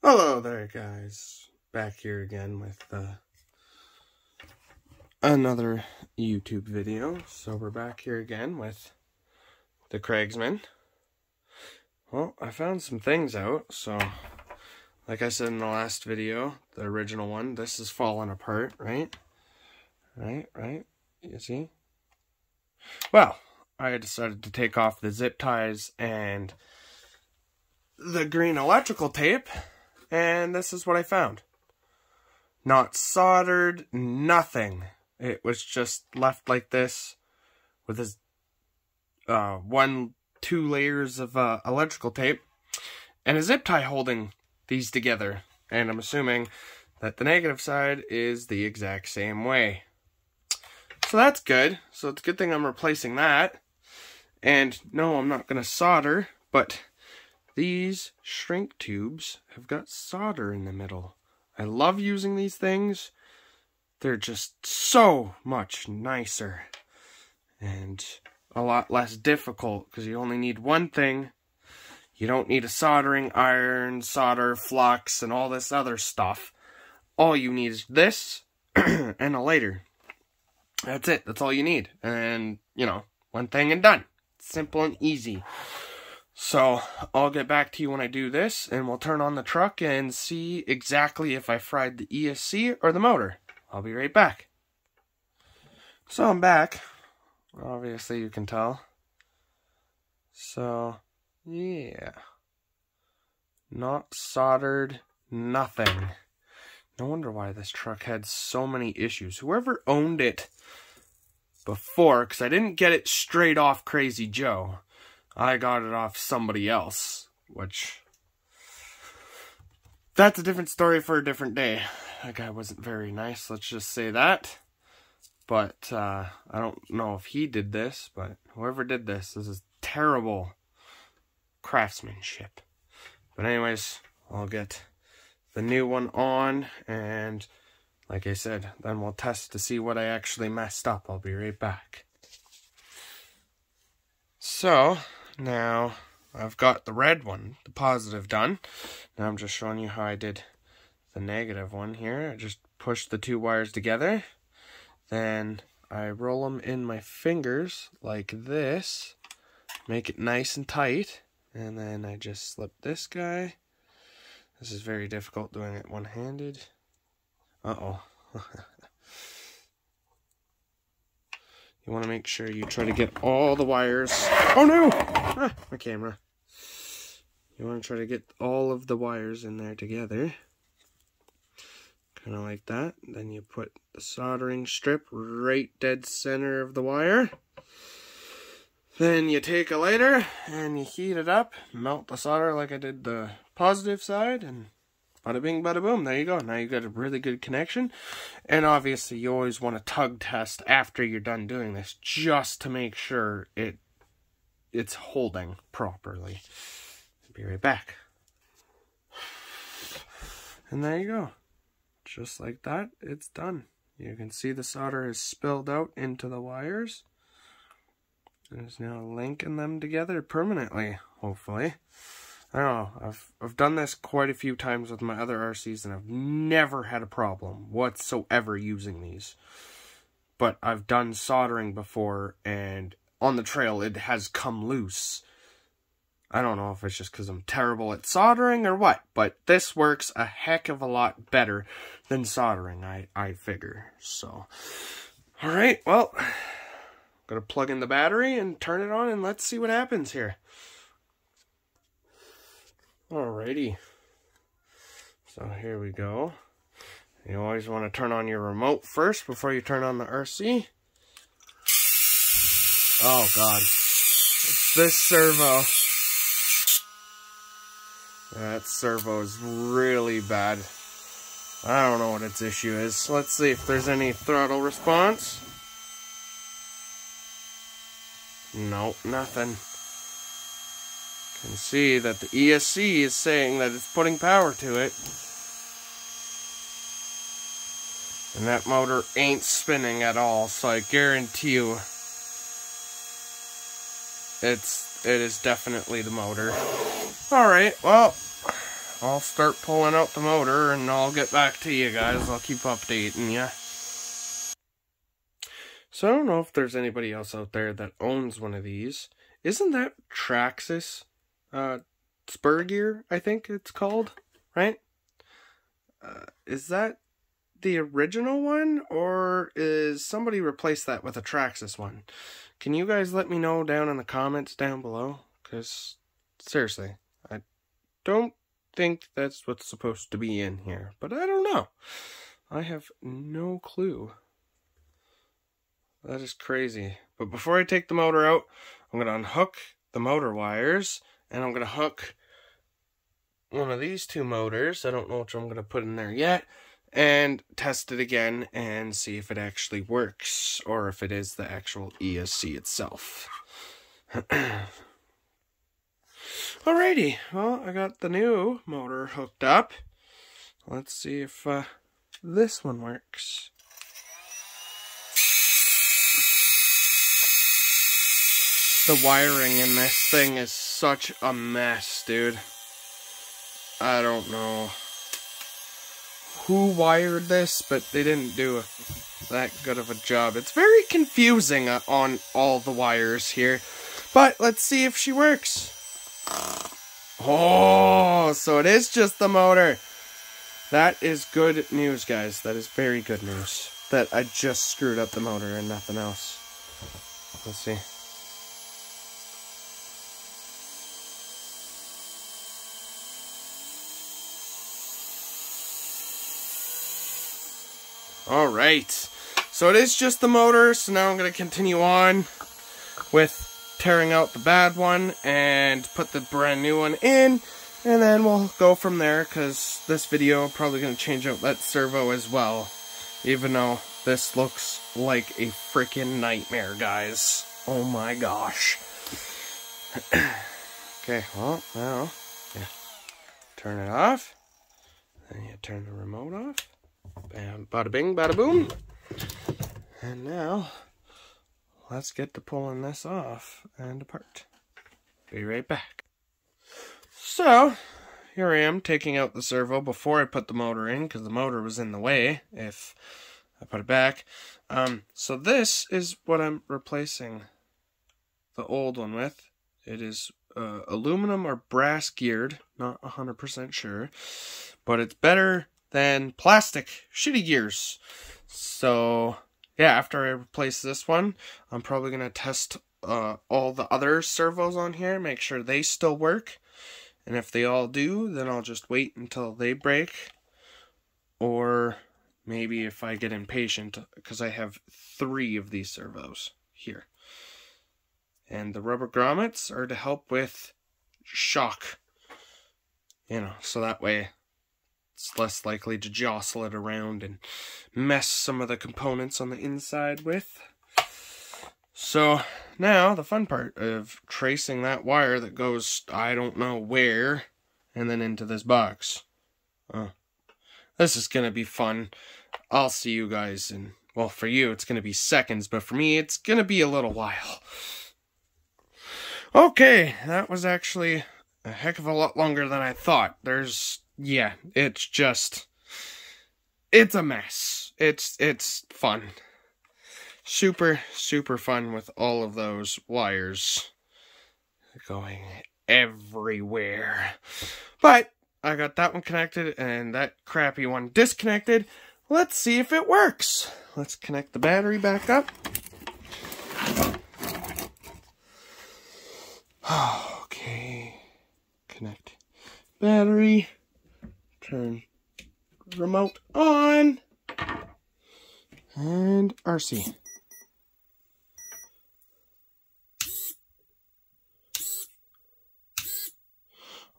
Hello there, guys. Back here again with another YouTube video. So we're back here again with the Cragsman. Well, I found some things out. So, like I said in the last video, the original one, this is falling apart, right? Right? You see? Well, I decided to take off the zip ties and the green electrical tape. And this is what I found. Not soldered, nothing. It was just left like this with this 2 layers of electrical tape and a zip tie holding these together. And I'm assuming that the negative side is the exact same way. So that's good. So it's a good thing I'm replacing that. And no, I'm not going to solder, but these shrink tubes have got solder in the middle. I love using these things. They're just so much nicer and a lot less difficult because you only need one thing. You don't need a soldering iron, solder, flux, and all this other stuff. All you need is this and a lighter. That's it. That's all you need. And, you know, one thing and done. Simple and easy. So, I'll get back to you when I do this, and we'll turn on the truck and see exactly if I fried the ESC or the motor. I'll be right back. So, I'm back. Obviously, you can tell. So, yeah. Not soldered, nothing. No wonder why this truck had so many issues. Whoever owned it before, because I didn't get it straight off Crazy Joe. I got it off somebody else, which, that's a different story for a different day. That guy wasn't very nice, let's just say that. But, I don't know if he did this, but whoever did this is terrible craftsmanship. But anyways, I'll get the new one on, and like I said, then we'll test to see what I actually messed up. I'll be right back. So, now, I've got the red one, the positive, done. Now I'm just showing you how I did the negative one here. I just push the 2 wires together. Then I roll them in my fingers like this. Make it nice and tight. And then I just slip this guy. This is very difficult doing it one-handed. Uh-oh. You want to make sure you try to get all the wires. Oh no! Ah, my camera. You want to try to get all of the wires in there together. Kind of like that. Then you put the soldering strip right dead center of the wire. Then you take a lighter and you heat it up. Melt the solder like I did the positive side. And bada bing, bada boom. There you go. Now you got a really good connection. And obviously you always want to tug test after you're done doing this, just to make sure it's holding properly. I'll be right back. And there you go. Just like that, it's done. You can see the solder is spilled out into the wires. There's now linking them together permanently, hopefully. I don't know, I've done this quite a few times with my other RCs, and I've never had a problem whatsoever using these. But I've done soldering before, and on the trail it has come loose. I don't know if it's just because I'm terrible at soldering or what, but this works a heck of a lot better than soldering, I figure. So, alright, well, I'm gonna plug in the battery and turn it on, and let's see what happens here. Alrighty, so here we go. You always want to turn on your remote first before you turn on the RC. Oh god, it's this servo. That servo is really bad. I don't know what its issue is. Let's see if there's any throttle response. Nope, nothing. Can see that the ESC is saying that it's putting power to it. And that motor ain't spinning at all, so I guarantee you it is definitely the motor. Alright, well, I'll start pulling out the motor and I'll get back to you guys. I'll keep updating you. So I don't know if there's anybody else out there that owns one of these. Isn't that Traxxas spur gear, I think it's called, right? Is that the original one, or is somebody replaced that with a Traxxas one? Can you guys let me know down in the comments down below? Because, seriously, I don't think that's what's supposed to be in here. But I don't know. I have no clue. That is crazy. But before I take the motor out, I'm going to unhook the motor wires. And I'm going to hook one of these two motors. I don't know which I'm going to put in there yet. And test it again and see if it actually works. Or if it is the actual ESC itself. Alrighty, well, I got the new motor hooked up. Let's see if this one works. The wiring in this thing is such a mess, dude. I don't know who wired this, but they didn't do that good of a job. It's very confusing on all the wires here. But let's see if she works. Oh, so it is just the motor. That is good news, guys. That is very good news. That I just screwed up the motor and nothing else. Let's see. Alright. So it is just the motor, so now I'm going to continue on with tearing out the bad one and put the brand new one in, and then we'll go from there, because this video I'm probably going to change out that servo as well, even though this looks like a freaking nightmare, guys. Oh my gosh. Okay, well, now you turn it off, then you turn the remote off, bam, bada bing, bada boom, and now let's get to pulling this off and apart. Be right back. So, here I am taking out the servo before I put the motor in, because the motor was in the way if I put it back. So this is what I'm replacing the old one with. It is aluminum or brass geared, not 100% sure, but it's better than plastic shitty gears. So yeah, after I replace this one, I'm probably going to test all the other servos on here, make sure they still work. And if they all do, then I'll just wait until they break. Or maybe if I get impatient, because I have 3 of these servos here. And the rubber grommets are to help with shock. You know, so that way it's less likely to jostle it around and mess some of the components on the inside with. So now the fun part of tracing that wire that goes I don't know where and then into this box. This is going to be fun. I'll see you guys in, well, for you it's going to be seconds, but for me it's going to be a little while. Okay, that was actually a heck of a lot longer than I thought. Yeah, it's a mess. It's fun. Super, super fun with all of those wires going everywhere. But I got that one connected and that crappy one disconnected. Let's see if it works. Let's connect the battery back up. Okay, connect battery, turn remote on, and RC.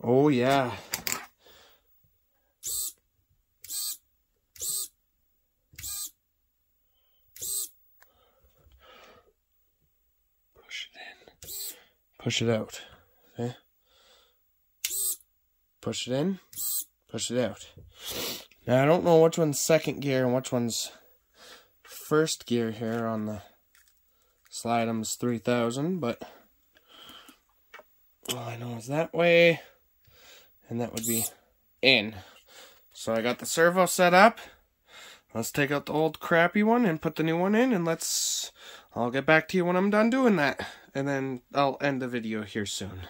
Oh yeah. Push it in. Push it out. Okay. Push it in. Push it out. Now I don't know which one's second gear and which one's first gear here on the Slidem's 3000, but all I know is that way, and that would be in. So I got the servo set up. Let's take out the old crappy one and put the new one in, and I'll get back to you when I'm done doing that. And then I'll end the video here soon.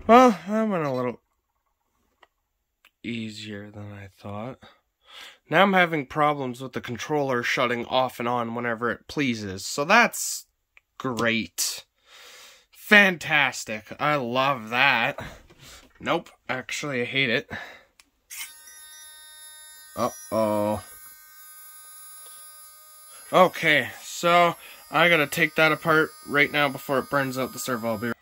Well, that went a little easier than I thought. Now I'm having problems with the controller shutting off and on whenever it pleases. So that's great. Fantastic. I love that. Nope. Actually, I hate it. Uh-oh. Okay, so I gotta take that apart right now before it burns out the servo. I'll be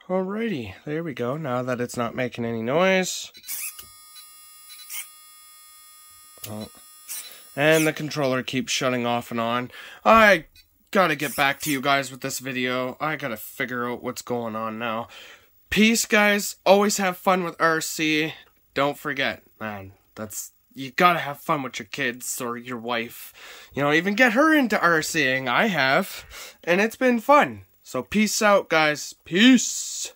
Alrighty, there we go. Now that it's not making any noise. Oh. And the controller keeps shutting off and on. I gotta get back to you guys with this video. I gotta figure out what's going on now. Peace, guys. Always have fun with RC. Don't forget, man, you gotta have fun with your kids or your wife. You know, even get her into RCing. I have, and it's been fun. So peace out, guys. Peace.